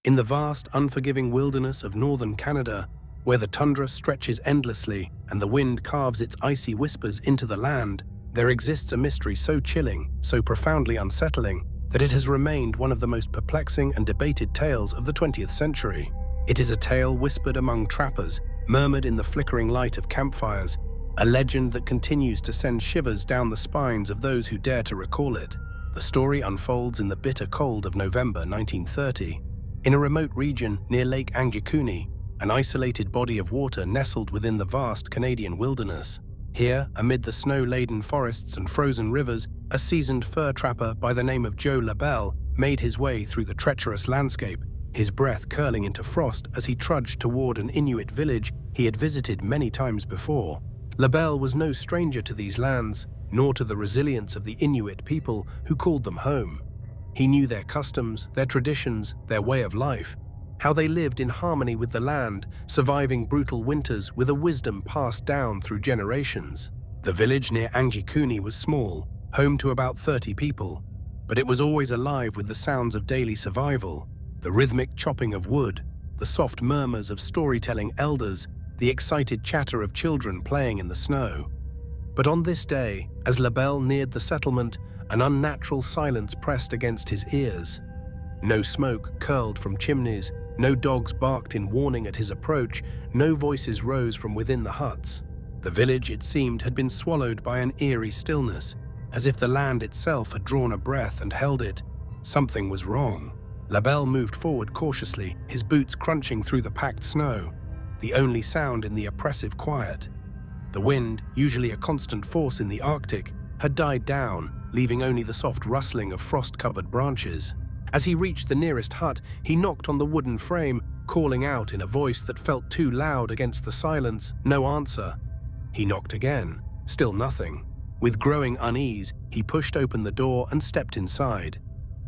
In the vast, unforgiving wilderness of northern Canada, where the tundra stretches endlessly and the wind carves its icy whispers into the land, there exists a mystery so chilling, so profoundly unsettling, that it has remained one of the most perplexing and debated tales of the 20th century. It is a tale whispered among trappers, murmured in the flickering light of campfires, a legend that continues to send shivers down the spines of those who dare to recall it. The story unfolds in the bitter cold of November 1930. In a remote region near Lake Angikuni, an isolated body of water nestled within the vast Canadian wilderness. Here, amid the snow-laden forests and frozen rivers, a seasoned fur trapper by the name of Joe Labelle made his way through the treacherous landscape, his breath curling into frost as he trudged toward an Inuit village he had visited many times before. Labelle was no stranger to these lands, nor to the resilience of the Inuit people who called them home. He knew their customs, their traditions, their way of life, how they lived in harmony with the land, surviving brutal winters with a wisdom passed down through generations. The village near Angikuni was small, home to about 30 people, but it was always alive with the sounds of daily survival, the rhythmic chopping of wood, the soft murmurs of storytelling elders, the excited chatter of children playing in the snow. But on this day, as Labelle neared the settlement, an unnatural silence pressed against his ears. No smoke curled from chimneys, no dogs barked in warning at his approach, no voices rose from within the huts. The village, it seemed, had been swallowed by an eerie stillness, as if the land itself had drawn a breath and held it. Something was wrong. Labelle moved forward cautiously, his boots crunching through the packed snow, the only sound in the oppressive quiet. The wind, usually a constant force in the Arctic, had died down, leaving only the soft rustling of frost-covered branches. As he reached the nearest hut, he knocked on the wooden frame, calling out in a voice that felt too loud against the silence. No answer. He knocked again. Still nothing. With growing unease, he pushed open the door and stepped inside.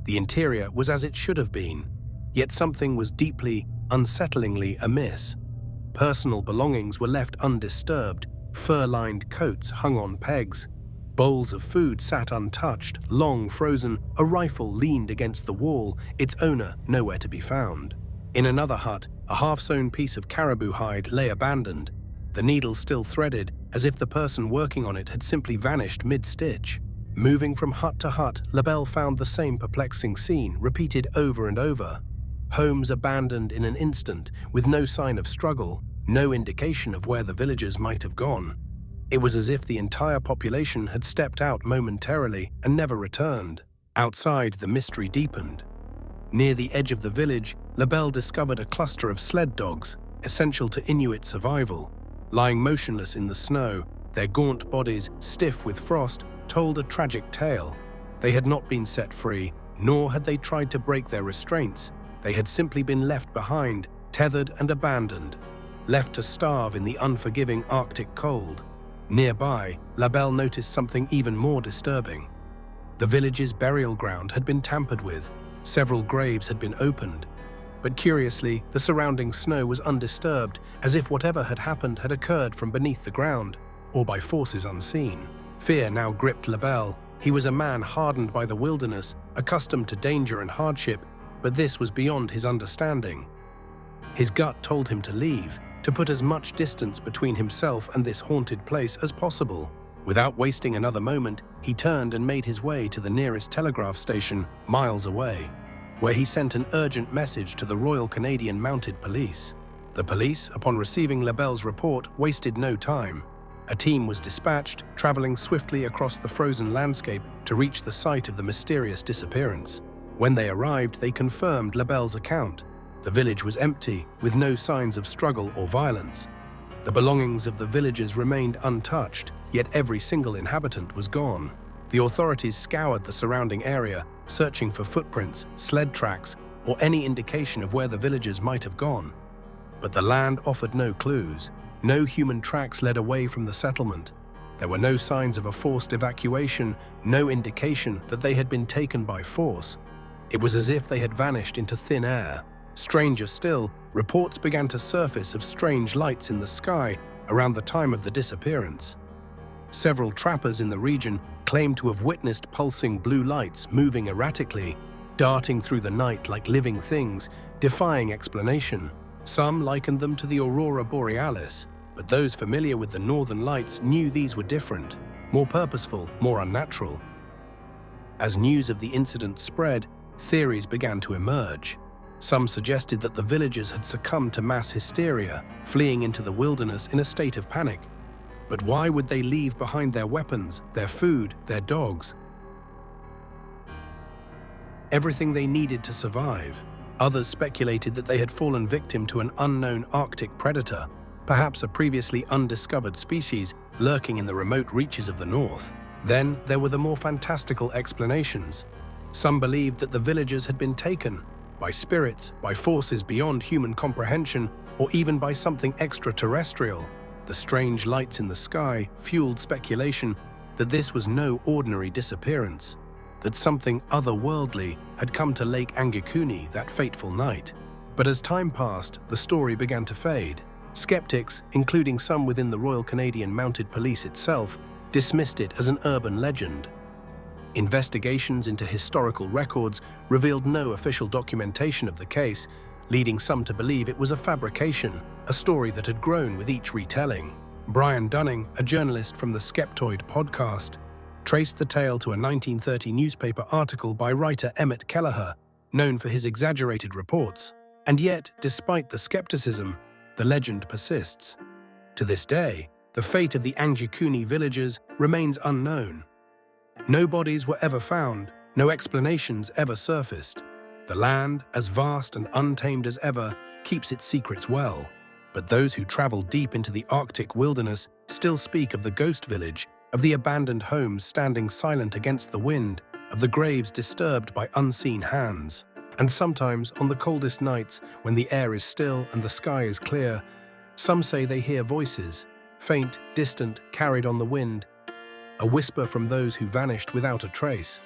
The interior was as it should have been, yet something was deeply, unsettlingly amiss. Personal belongings were left undisturbed, fur-lined coats hung on pegs. Bowls of food sat untouched, long frozen, a rifle leaned against the wall, its owner nowhere to be found. In another hut, a half-sewn piece of caribou hide lay abandoned, the needle still threaded, as if the person working on it had simply vanished mid-stitch. Moving from hut to hut, Labelle found the same perplexing scene, repeated over and over. Homes abandoned in an instant, with no sign of struggle, no indication of where the villagers might have gone. It was as if the entire population had stepped out momentarily and never returned. Outside, the mystery deepened. Near the edge of the village, Labelle discovered a cluster of sled dogs, essential to Inuit survival. Lying motionless in the snow, their gaunt bodies, stiff with frost, told a tragic tale. They had not been set free, nor had they tried to break their restraints. They had simply been left behind, tethered and abandoned, left to starve in the unforgiving Arctic cold. Nearby, Labelle noticed something even more disturbing. The village's burial ground had been tampered with. Several graves had been opened. But curiously, the surrounding snow was undisturbed, as if whatever had happened had occurred from beneath the ground, or by forces unseen. Fear now gripped Labelle. He was a man hardened by the wilderness, accustomed to danger and hardship, but this was beyond his understanding. His gut told him to leave, to put as much distance between himself and this haunted place as possible. Without wasting another moment, he turned and made his way to the nearest telegraph station, miles away, where he sent an urgent message to the Royal Canadian Mounted Police. The police, upon receiving Labelle's report, wasted no time. A team was dispatched, traveling swiftly across the frozen landscape to reach the site of the mysterious disappearance. When they arrived, they confirmed Labelle's account. The village was empty, with no signs of struggle or violence. The belongings of the villagers remained untouched, yet every single inhabitant was gone. The authorities scoured the surrounding area, searching for footprints, sled tracks, or any indication of where the villagers might have gone. But the land offered no clues. No human tracks led away from the settlement. There were no signs of a forced evacuation, no indication that they had been taken by force. It was as if they had vanished into thin air. Stranger still, reports began to surface of strange lights in the sky around the time of the disappearance. Several trappers in the region claimed to have witnessed pulsing blue lights moving erratically, darting through the night like living things, defying explanation. Some likened them to the aurora borealis, but those familiar with the northern lights knew these were different, more purposeful, more unnatural. As news of the incident spread, theories began to emerge. Some suggested that the villagers had succumbed to mass hysteria, fleeing into the wilderness in a state of panic. But why would they leave behind their weapons, their food, their dogs? Everything they needed to survive. Others speculated that they had fallen victim to an unknown Arctic predator, perhaps a previously undiscovered species lurking in the remote reaches of the north. Then there were the more fantastical explanations. Some believed that the villagers had been taken by spirits, by forces beyond human comprehension, or even by something extraterrestrial. The strange lights in the sky fueled speculation that this was no ordinary disappearance, that something otherworldly had come to Lake Angikuni that fateful night. But as time passed, the story began to fade. Skeptics, including some within the Royal Canadian Mounted Police itself, dismissed it as an urban legend. Investigations into historical records revealed no official documentation of the case, leading some to believe it was a fabrication, a story that had grown with each retelling. Brian Dunning, a journalist from the Skeptoid podcast, traced the tale to a 1930 newspaper article by writer Emmett Kelleher, known for his exaggerated reports. And yet, despite the skepticism, the legend persists. To this day, the fate of the Angikuni villagers remains unknown. No bodies were ever found, no explanations ever surfaced. The land, as vast and untamed as ever, keeps its secrets well. But those who travel deep into the Arctic wilderness still speak of the ghost village, of the abandoned homes standing silent against the wind, of the graves disturbed by unseen hands. And sometimes, on the coldest nights, when the air is still and the sky is clear, some say they hear voices, faint, distant, carried on the wind, a whisper from those who vanished without a trace.